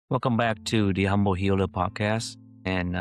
Welcome back to the Humble Healer podcast. And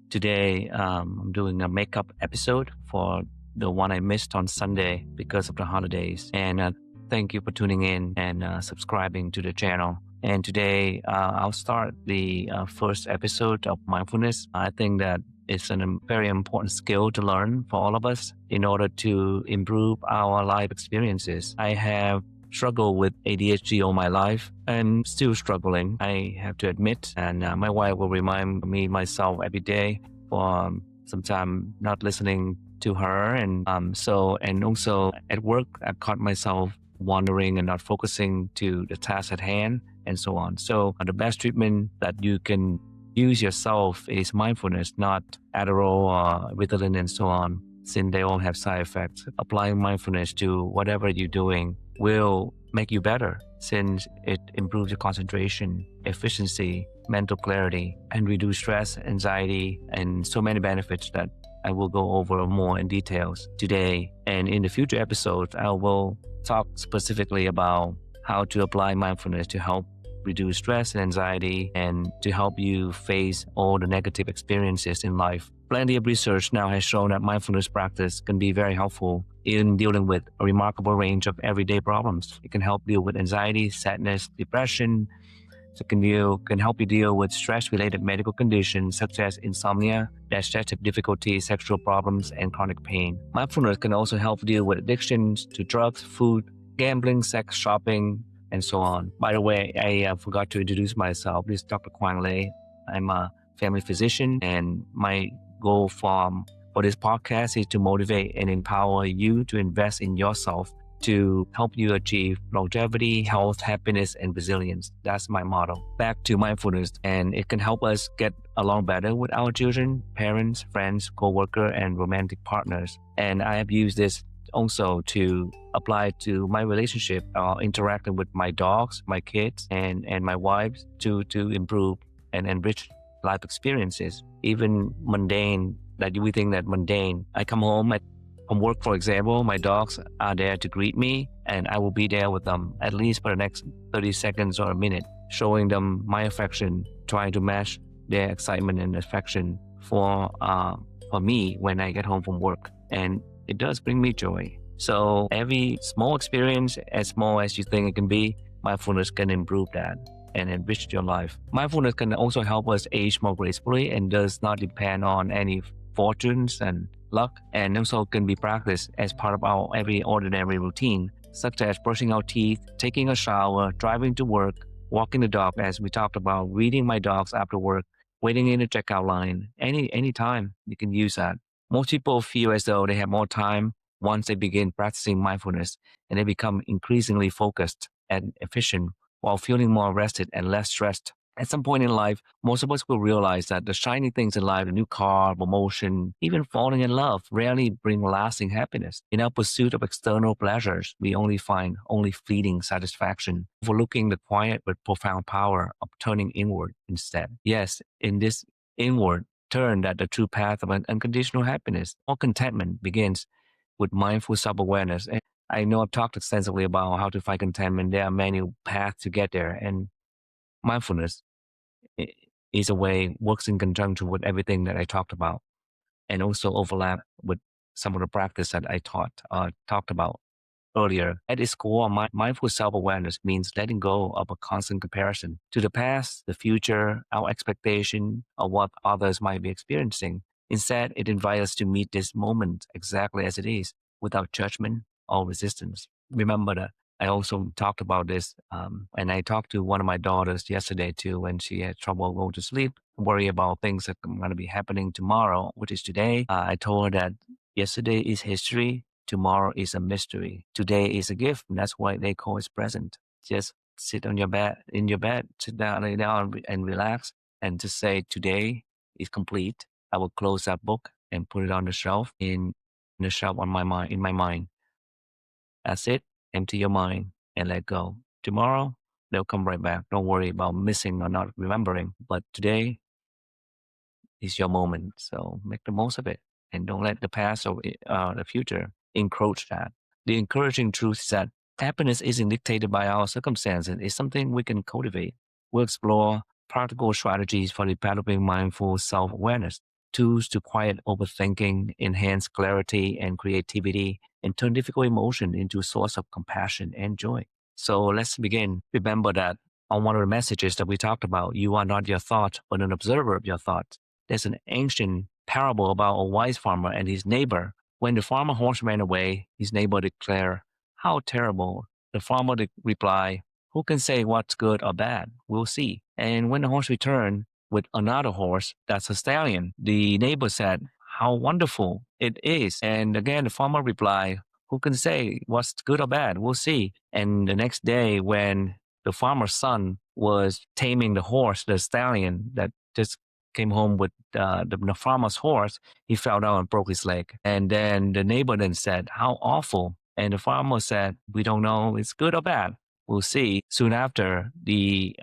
today I'm doing a makeup episode for the one I missed on Sunday because of the holidays. And thank you for tuning in and subscribing to the channel. And today I'll start the first episode of mindfulness. I think that it's a very important skill to learn for all of us in order to improve our life experiences. I have struggled with ADHD all my life and still struggling, I have to admit. And my wife will remind me myself every day for some not listening to her. And also at work, I caught myself wandering and not focusing to the task at hand and so on. So the best treatment that you can use yourself is mindfulness, not Adderall or Ritalin and so on, since they all have side effects. Applying mindfulness to whatever you're doing will make you better since it improves your concentration, efficiency, mental clarity, and reduce stress, anxiety, and so many benefits that I will go over more in details today. And in the future episodes, I will talk specifically about how to apply mindfulness to help reduce stress and anxiety and to help you face all the negative experiences in life. Plenty of research now has shown that mindfulness practice can be very helpful in dealing with a remarkable range of everyday problems. It can help deal with anxiety, sadness, depression. It can help you deal with stress-related medical conditions such as insomnia, digestive difficulties, sexual problems, and chronic pain. Mindfulness can also help deal with addictions to drugs, food, gambling, sex, shopping, and so on. By the way, I forgot to introduce myself. This is Dr. Quang Lei. I'm a family physician, and my goal for this podcast is to motivate and empower you to invest in yourself to help you achieve longevity, health, happiness, and resilience. That's my motto. Back to mindfulness, and it can help us get along better with our children, parents, friends, co-worker, and romantic partners. And I have used this also to apply to my relationship, interacting with my dogs, my kids, and my wives to improve and enrich life experiences, even mundane that we think that mundane. I come home from work, for example, my dogs are there to greet me, and I will be there with them at least for the next 30 seconds or a minute, showing them my affection, trying to match their excitement and affection for me when I get home from work. And it does bring me joy. So every small experience, as small as you think it can be, mindfulness can improve that and enrich your life. Mindfulness can also help us age more gracefully and does not depend on any fortunes and luck, and also can be practiced as part of our every ordinary routine, such as brushing our teeth, taking a shower, driving to work, walking the dog, as we talked about, reading my dogs after work, waiting in the checkout line. Any time you can use that. Most people feel as though they have more time once they begin practicing mindfulness, and they become increasingly focused and efficient while feeling more rested and less stressed. At some point in life, most of us will realize that the shiny things in life, a new car, promotion, even falling in love, rarely bring lasting happiness. In our pursuit of external pleasures, we only find fleeting satisfaction, overlooking the quiet but profound power of turning inward instead. Yes, in this inward turn that the true path of unconditional happiness or contentment begins with mindful self-awareness. And I know I've talked extensively about how to find contentment. There are many paths to get there, and mindfulness is a way, works in conjunction with everything that I talked about, and also overlap with some of the practice that I talked about earlier. At its core, mindful self-awareness means letting go of a constant comparison to the past, the future, our expectation of what others might be experiencing. Instead, it invites us to meet this moment exactly as it is, without judgment or resistance. Remember that I also talked about this, and I talked to one of my daughters yesterday too when she had trouble going to sleep, worry about things that are going to be happening tomorrow, which is today. I told her that yesterday is history, tomorrow is a mystery. Today is a gift, and that's why they call it present. Just sit on your bed, in your bed, sit down, lay down, and relax, and just say today is complete. I will close that book and put it on the shelf in the shelf on my mind, in my mind. That's it. Empty your mind and let go. Tomorrow they'll come right back. Don't worry about missing or not remembering. But today is your moment, so make the most of it, and don't let the past or the future encroach that. The encouraging truth is that happiness isn't dictated by our circumstances. It's something we can cultivate. We'll explore practical strategies for developing mindful self awareness, tools to quiet overthinking, enhance clarity and creativity, and turn difficult emotion into a source of compassion and joy. So let's begin. Remember that on one of the messages that we talked about, you are not your thought, but an observer of your thoughts. There's an ancient parable about a wise farmer and his neighbor. When the farmer horse ran away, his neighbor declared, "How terrible." The farmer replied, "Who can say what's good or bad? We'll see." And when the horse returned with another horse, that's a stallion, the neighbor said, "How wonderful it is." And again, the farmer replied, "Who can say what's good or bad? We'll see." And the next day, when the farmer's son was taming the horse, the stallion that just came home with the farmer's horse, he fell down and broke his leg. And then the neighbor then said, "How awful." And the farmer said, "We don't know it's good or bad. We'll see." Soon after, the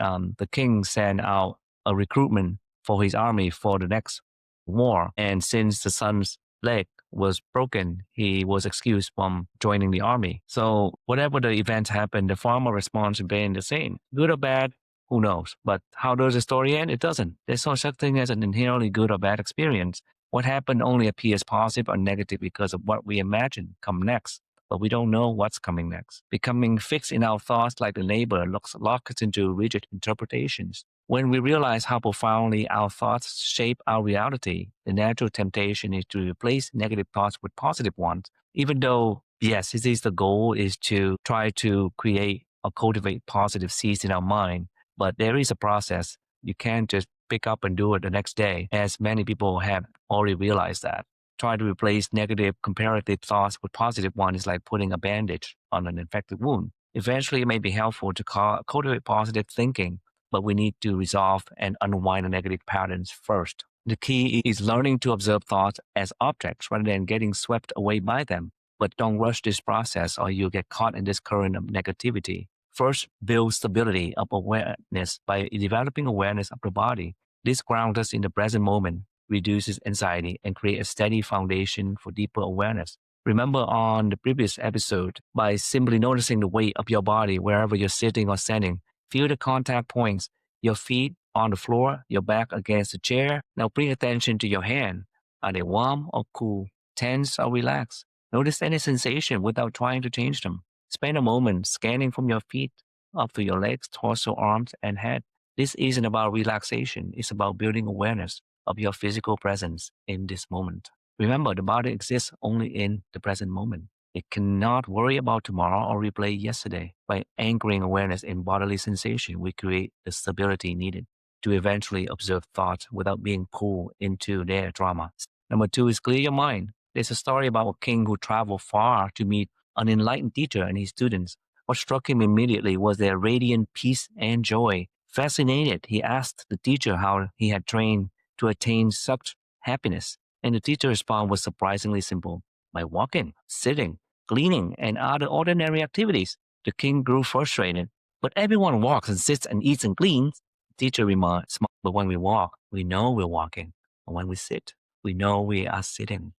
king sent out a recruitment for his army for the next war. And since the son's leg was broken, he was excused from joining the army. So whatever the events happened, the farmer response remained the same. Good or bad, who knows? But how does the story end? It doesn't. There's no such thing as an inherently good or bad experience. What happened only appears positive or negative because of what we imagine come next. But we don't know what's coming next. Becoming fixed in our thoughts like the neighbor locks us into rigid interpretations. When we realize how profoundly our thoughts shape our reality, the natural temptation is to replace negative thoughts with positive ones. Even though, yes, it is the goal is to try to create or cultivate positive seeds in our mind, but there is a process. You can't just pick up and do it the next day, as many people have already realized that. Try to replace negative comparative thoughts with positive ones is like putting a bandage on an infected wound. Eventually, it may be helpful to cultivate positive thinking, but we need to resolve and unwind the negative patterns first. The key is learning to observe thoughts as objects rather than getting swept away by them. But don't rush this process or you'll get caught in this current of negativity. First, build stability of awareness by developing awareness of the body. This grounds us in the present moment, reduces anxiety, and create a steady foundation for deeper awareness. Remember on the previous episode, by simply noticing the weight of your body wherever you're sitting or standing, feel the contact points, your feet on the floor, your back against the chair. Now bring attention to your hand. Are they warm or cool, tense or relaxed? Notice any sensation without trying to change them. Spend a moment scanning from your feet up to your legs, torso, arms, and head. This isn't about relaxation. It's about building awareness of your physical presence in this moment. Remember, the body exists only in the present moment. It cannot worry about tomorrow or replay yesterday. By anchoring awareness in bodily sensation, we create the stability needed to eventually observe thoughts without being pulled into their drama. Number two is clear your mind. There's a story about a king who traveled far to meet an enlightened teacher and his students. What struck him immediately was their radiant peace and joy. Fascinated, he asked the teacher how he had trained to attain such happiness. And the teacher's response was surprisingly simple: by walking, sitting, cleaning, and other ordinary activities. The king grew frustrated. But everyone walks and sits and eats and cleans. The teacher remarked, but when we walk, we know we're walking. And when we sit, we know we are sitting.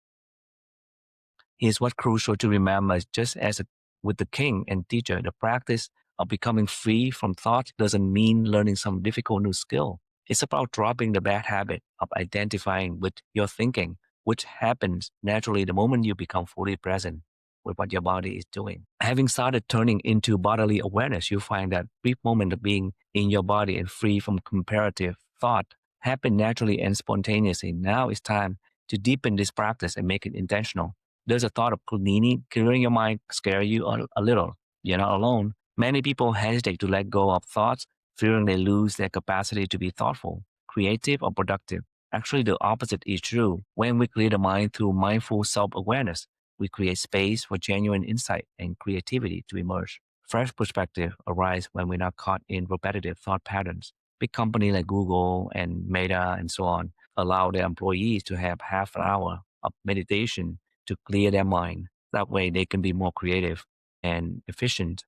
Here's what's crucial to remember: just as with the king and teacher, the practice of becoming free from thought doesn't mean learning some difficult new skill. It's about dropping the bad habit of identifying with your thinking, which happens naturally the moment you become fully present with what your body is doing. Having started turning into bodily awareness, you find that brief moment of being in your body and free from comparative thought happen naturally and spontaneously. Now it's time to deepen this practice and make it intentional. Does the thought of clearing your mind scare you a little? You're not alone. Many people hesitate to let go of thoughts, fearing they lose their capacity to be thoughtful, creative, or productive. Actually, the opposite is true. When we clear the mind through mindful self-awareness, we create space for genuine insight and creativity to emerge. Fresh perspective arises when we're not caught in repetitive thought patterns. Big companies like Google and Meta and so on allow their employees to have half an hour of meditation to clear their mind. That way they can be more creative and efficient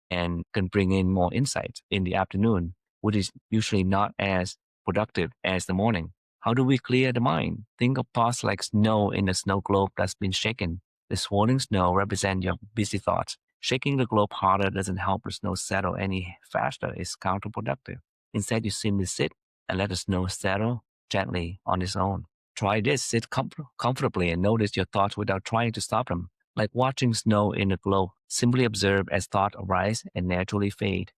and can bring in more insight in the afternoon, which is usually not as productive as the morning. How do we clear the mind? Think of thoughts like snow in a snow globe that's been shaken. The swirling snow represents your busy thoughts. Shaking the globe harder doesn't help the snow settle any faster. It's counterproductive. Instead, you simply sit, and let the snow settle gently on its own. Try this. Sit comfortably and notice your thoughts without trying to stop them. Like watching snow in a globe, simply observe as thoughts arise and naturally fade.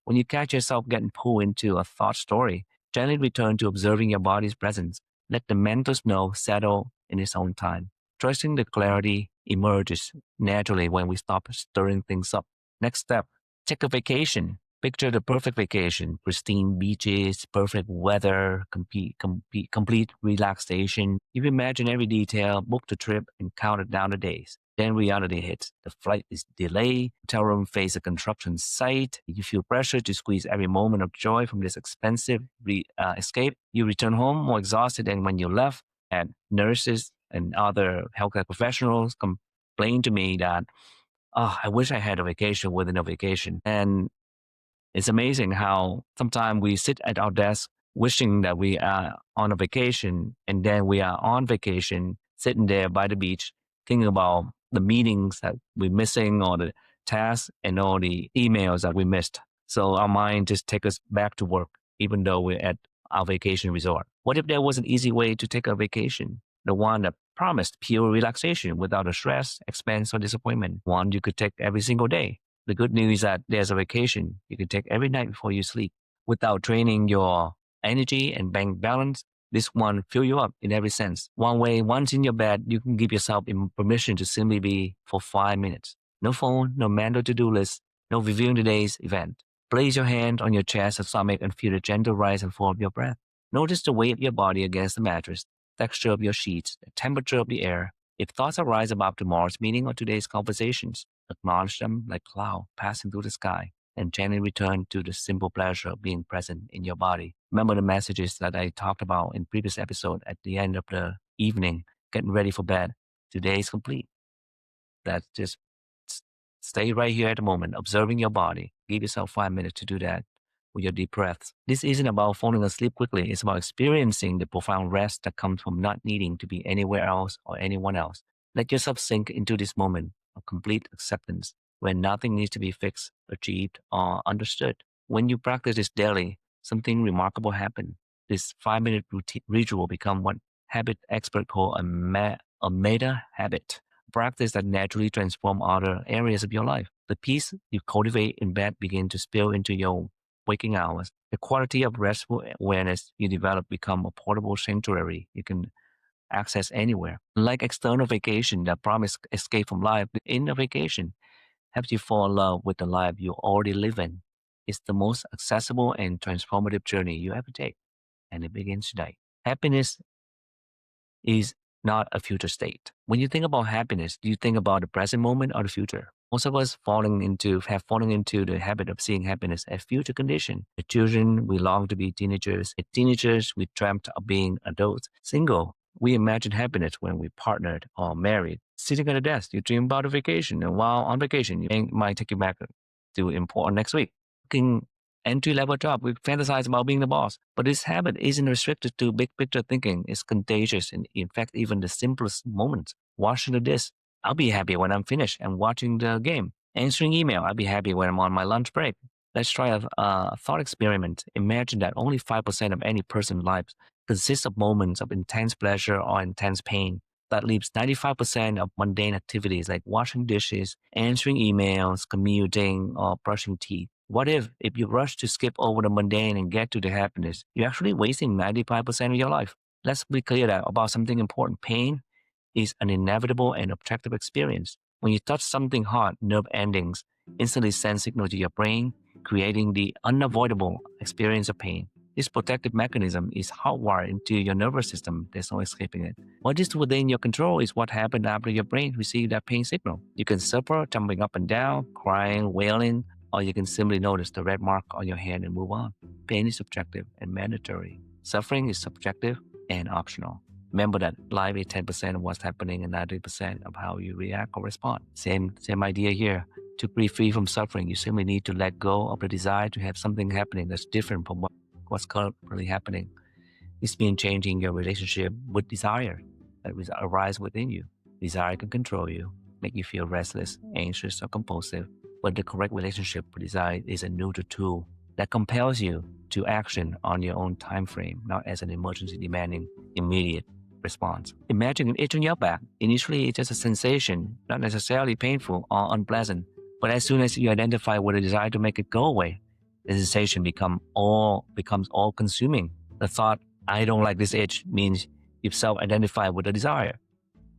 When you catch yourself getting pulled into a thought story, gently return to observing your body's presence. Let the mental snow settle in its own time. Trusting the clarity emerges naturally when we stop stirring things up. Next step, take a vacation. Picture the perfect vacation, pristine beaches, perfect weather, complete relaxation. You imagine every detail, book the trip, and count it down the days. Then reality hits. The flight is delayed. Hotel room face a construction site. You feel pressure to squeeze every moment of joy from this expensive escape. You return home more exhausted than when you left. And nurses and other healthcare professionals complain to me that, oh, I wish I had a vacation within a vacation. And it's amazing how sometimes we sit at our desk wishing that we are on a vacation, and then we are on vacation sitting there by the beach thinking about the meetings that we're missing or the tasks and all the emails that we missed. So our mind just takes us back to work, even though we're at our vacation resort. What if there was an easy way to take a vacation? The one that promised pure relaxation without a stress, expense, or disappointment. One you could take every single day. The good news is that there's a vacation you can take every night before you sleep without draining your energy and bank balance. This one fill you up in every sense. One way, once in your bed, you can give yourself permission to simply be for 5 minutes. No phone, no mental to-do list, no reviewing today's event. Place your hand on your chest or stomach and feel the gentle rise and fall of your breath. Notice the weight of your body against the mattress, texture of your sheets, the temperature of the air. If thoughts arise about tomorrow's meeting or today's conversations, acknowledge them like cloud passing through the sky, and gently return to the simple pleasure of being present in your body. Remember the messages that I talked about in previous episode at the end of the evening, getting ready for bed. Today is complete. That's just stay right here at the moment, observing your body. Give yourself 5 minutes to do that with your deep breaths. This isn't about falling asleep quickly. It's about experiencing the profound rest that comes from not needing to be anywhere else or anyone else. Let yourself sink into this moment of complete acceptance where nothing needs to be fixed, achieved, or understood. When you practice this daily, something remarkable happens. This 5 minute ritual become what habit experts call a meta habit, practice that naturally transform other areas of your life. The peace you cultivate in bed begin to spill into your waking hours. The quality of restful awareness you develop become a portable sanctuary you can access anywhere. Like external vacation that promise escape from life, the inner vacation helps you fall in love with the life you already live in. It's the most accessible and transformative journey you ever take, and it begins today. Happiness is not a future state. When you think about happiness, do you think about the present moment or the future? Most of us have fallen into the habit of seeing happiness as future condition. As children, we long to be teenagers. As teenagers, we dreamt of being adults. Single, we imagine happiness when we partnered or married. Sitting at a desk, you dream about a vacation, and while on vacation, you might take you back to important next week. Working entry-level job, we fantasize about being the boss. But this habit isn't restricted to big picture thinking. It's contagious and in fact, even the simplest moments. Washing the dish, I'll be happy when I'm finished and watching the game. Answering email, I'll be happy when I'm on my lunch break. Let's try a thought experiment. Imagine that only 5% of any person's life consists of moments of intense pleasure or intense pain. That leaves 95% of mundane activities like washing dishes, answering emails, commuting, or brushing teeth. What if you rush to skip over the mundane and get to the happiness, you're actually wasting 95% of your life. Let's be clear that about something important. Pain is an inevitable and objective experience. When you touch something hot, nerve endings instantly send signal to your brain, creating the unavoidable experience of pain. This protective mechanism is hardwired into your nervous system. There's no escaping it. What is within your control is what happened after your brain received that pain signal. You can suffer, jumping up and down, crying, wailing, or you can simply notice the red mark on your hand and move on. Pain is subjective and mandatory. Suffering is subjective and optional. Remember that life is 10% of what's happening and 90% of how you react or respond. Same idea here. To be free from suffering, you simply need to let go of the desire to have something happening that's different from what's currently happening. This means changing your relationship with desire that arises within you. Desire can control you, make you feel restless, anxious, or compulsive. But the correct relationship with desire is a neutral tool that compels you to action on your own time frame, not as an emergency demanding immediate response. Imagine an itch on your back. Initially, it's just a sensation, not necessarily painful or unpleasant. But as soon as you identify with a desire to make it go away, the sensation becomes all consuming. The thought, I don't like this itch, means you've self-identified with the desire.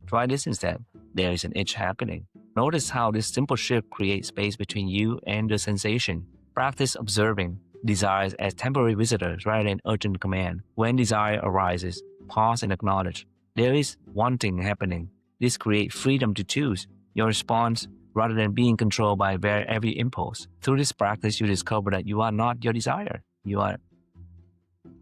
Try this instead. There is an itch happening. Notice how this simple shift creates space between you and the sensation. Practice observing desires as temporary visitors rather than urgent command. When desire arises, pause and acknowledge. There is wanting happening. This creates freedom to choose your response rather than being controlled by every impulse. Through this practice, you discover that you are not your desire. You are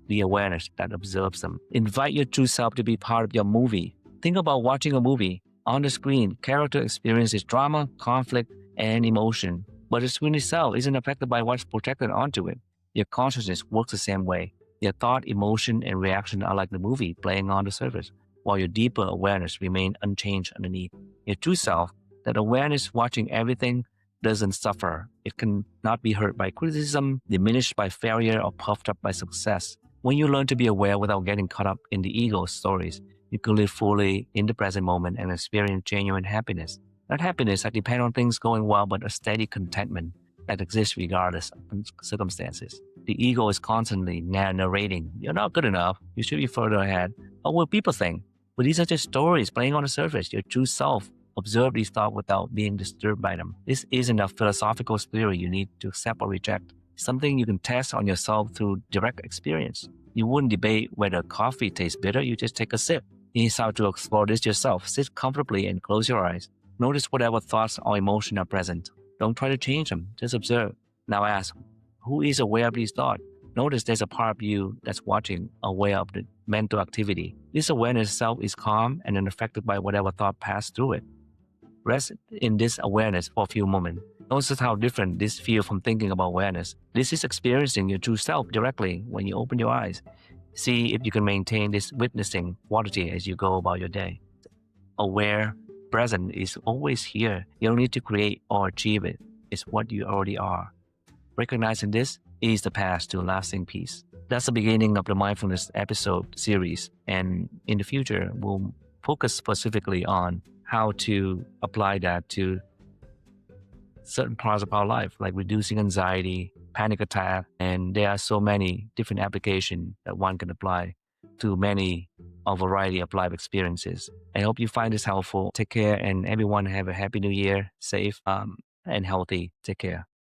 the awareness that observes them. Invite your true self to be part of your movie. Think about watching a movie. On the screen, character experiences drama, conflict, and emotion. But the screen itself isn't affected by what's projected onto it. Your consciousness works the same way. Your thought, emotion, and reaction are like the movie playing on the surface, while your deeper awareness remains unchanged underneath. Your true self, that awareness watching everything, doesn't suffer. It cannot be hurt by criticism, diminished by failure, or puffed up by success. When you learn to be aware without getting caught up in the ego stories, you can live fully in the present moment and experience genuine happiness. Not happiness that depends on things going well, but a steady contentment that exists regardless of circumstances. The ego is constantly narrating, you're not good enough, you should be further ahead. What will people think? But these are just stories playing on the surface. Your true self observe these thoughts without being disturbed by them. This isn't a philosophical theory you need to accept or reject. It's something you can test on yourself through direct experience. You wouldn't debate whether coffee tastes bitter, you just take a sip. Here's how to explore this yourself. Sit comfortably and close your eyes. Notice whatever thoughts or emotions are present. Don't try to change them, just observe. Now ask, who is aware of these thoughts? Notice there's a part of you that's watching, aware of the mental activity. This awareness itself is calm and unaffected by whatever thought passed through it. Rest in this awareness for a few moments. Notice how different this feels from thinking about awareness. This is experiencing your true self directly when you open your eyes. See if you can maintain this witnessing quality as you go about your day. Aware, present is always here. You don't need to create or achieve it. It's what you already are. Recognizing this is the path to lasting peace. That's the beginning of the mindfulness episode series. And in the future, we'll focus specifically on how to apply that to certain parts of our life, like reducing anxiety, panic attack, and there are so many different applications that one can apply to a variety of life experiences. I hope you find this helpful. Take care, and everyone have a happy new year, safe and healthy. Take care.